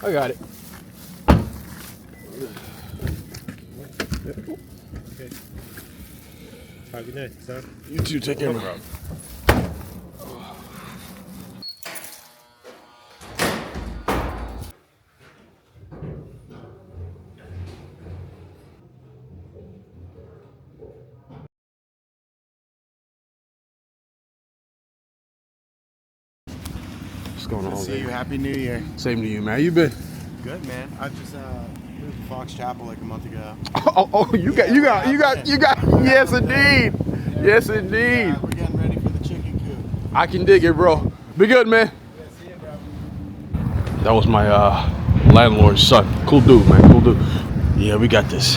I got it. Okay. Have a good night, sir. You too. Take care, man. What's going on, See you. Happy New Year. Same to you, man. How you been? Good, man. I just moved to Fox Chapel like a month ago. You got. Yes, indeed. Yes, indeed. We're getting ready for the chicken coop. I can dig it, bro. Be good, man. Yeah, see you, bro. That was my landlord's son. Cool dude, man. Cool dude. Yeah, we got this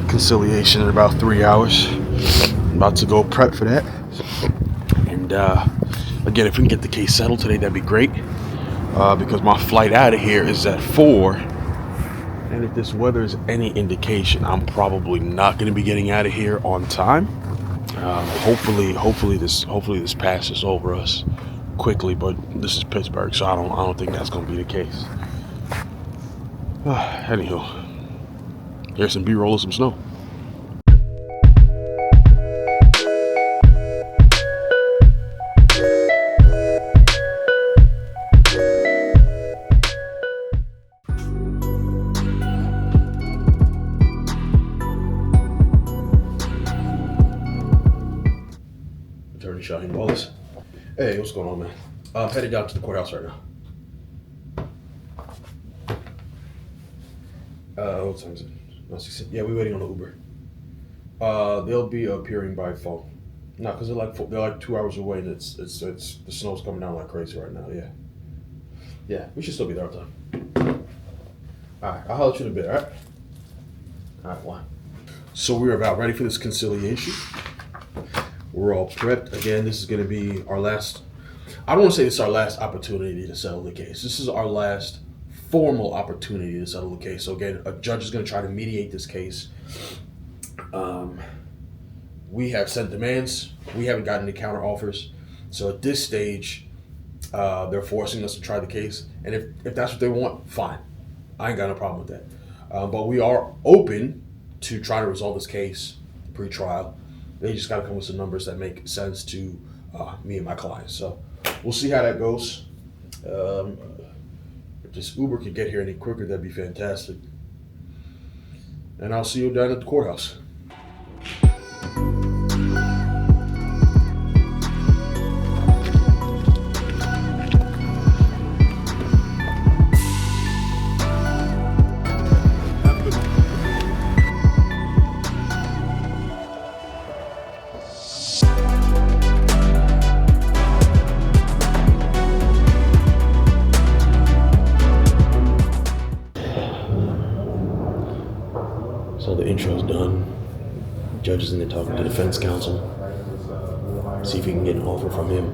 conciliation in about 3 hours. I'm about to go prep for that. And again, if we can get the case settled today, that'd be great. Because my flight out of here is at 4. And if this weather is any indication, I'm probably not going to be getting out of here on time. Hopefully this passes over us quickly, but this is Pittsburgh, so I don't think that's going to be the case. Anywho, here's some B-roll of some snow. Attorney Shaheen Wallace. Hey, what's going on, man? I'm headed down to the courthouse right now. What time is it? No, 6. Yeah, we're waiting on the Uber. They'll be appearing by phone. No, because they're like 2 hours away, and it's the snow's coming down like crazy right now. Yeah, we should still be there on time. All right, I'll holler at you in a bit. All right, one. So we're about ready for this conciliation. We're all prepped. Again, this is going to be our last. I don't want to say this is our last opportunity to settle the case. This is our last formal opportunity to settle the case. So again, a judge is going to try to mediate this case. We have sent demands. We haven't gotten any counter offers. So at this stage, they're forcing us to try the case. And if that's what they want, fine. I ain't got no problem with that. But we are open to trying to resolve this case pre-trial. They just got to come with some numbers that make sense to me and my clients. So we'll see how that goes. If this Uber could get here any quicker, that'd be fantastic. And I'll see you down at the courthouse. So the intro's done. Judge is in there talking to defense counsel. See if we can get an offer from him.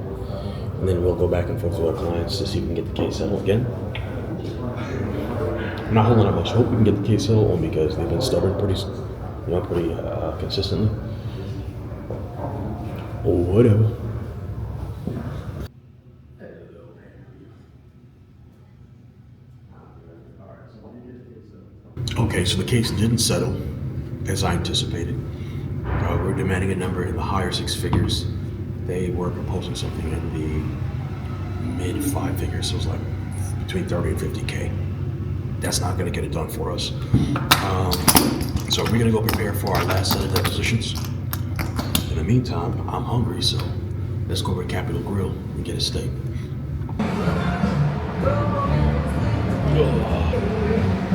And then we'll go back and forth with our clients to see if we can get the case settled again. I'm not holding out much hope we can get the case settled, only because they've been stubborn pretty consistently. Or whatever. Okay, so the case didn't settle as I anticipated. We're demanding a number in the higher 6 figures. They were proposing something in the mid 5 figures, so it's like between 30 and 50K. That's not going to get it done for us. So we're going to go prepare for our last set of depositions. In the meantime, I'm hungry, so let's go over to Capitol Grill and get a steak.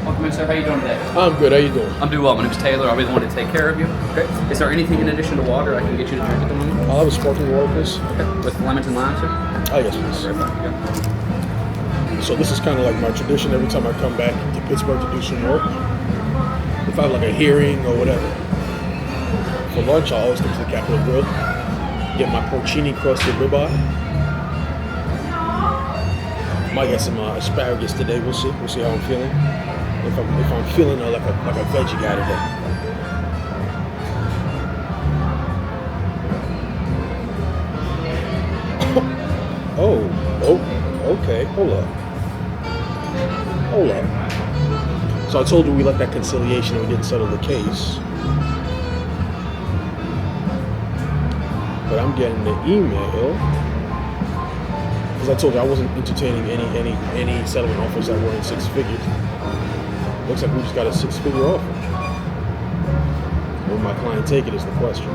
Welcome in, sir. How you doing today? I'm good. How you doing? I'm doing well. My name's Taylor. I'll be the one to take care of you. Okay. Is there anything in addition to water I can get you to drink at the moment? I'll have a sparkling water, please. Okay. With lemons and lime, sir? Oh, yes, please. Very fine. Yeah. So this is kind of like my tradition every time I come back to Pittsburgh to do some work. If I have like a hearing or whatever. For lunch, I always come to the Capitol Grill, get my porcini crusted ribeye. Might get some asparagus today. We'll see. We'll see how I'm feeling. If I'm feeling like a veggie guy today. Oh, okay. Hold up. Hold up. So I told you we left that conciliation and we didn't settle the case. But I'm getting the email because I told you I wasn't entertaining any settlement offers that were in six figures. Looks like we just got a six-figure offer. Will my client take it is the question.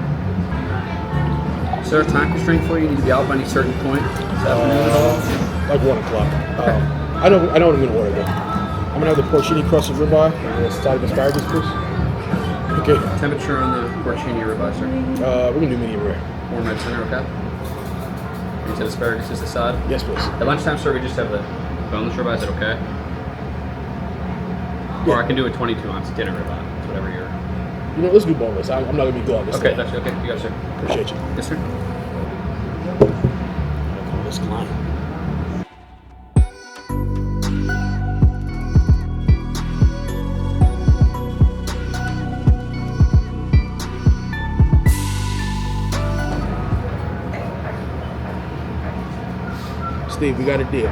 Is there a time constraint for you? You need to be out by any certain point this afternoon at all? Like 1 o'clock. I know what I'm gonna order though. I'm gonna have the porcini crusted ribeye and a side of asparagus, please. Okay. Temperature on the porcini ribeye, sir. We're gonna do medium rare. Warm red center, okay? You said asparagus is the side? Yes, please. At lunchtime, sir, we just have the boneless ribeye. Is that okay? Or I can do a 22-ounce dinner ribeye. It's whatever you're... You know, let's do boneless. I'm not gonna be gluttonous. Okay, today. that's okay. You got it, sir. Appreciate you. Yes, sir. I'm gonna call this client. Steve, we got a deal.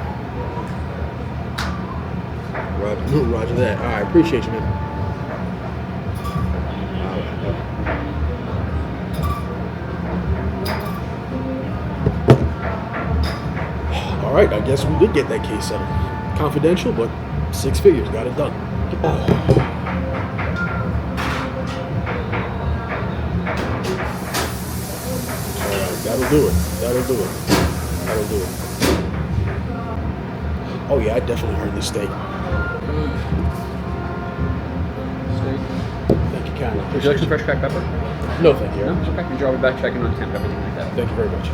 Roger that. All right, appreciate you, man. All right, I guess we did get that case settled. Confidential, but six figures. Got it done. Oh. That'll do it. That'll do it. That'll do it. Oh yeah, I definitely heard this steak. Thank you, kindly. Would you like some fresh cracked pepper? No, thank you. No? Okay. Your job will be back checking on temp, everything like that. Thank you very much.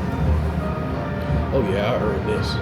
Oh yeah, I earned this.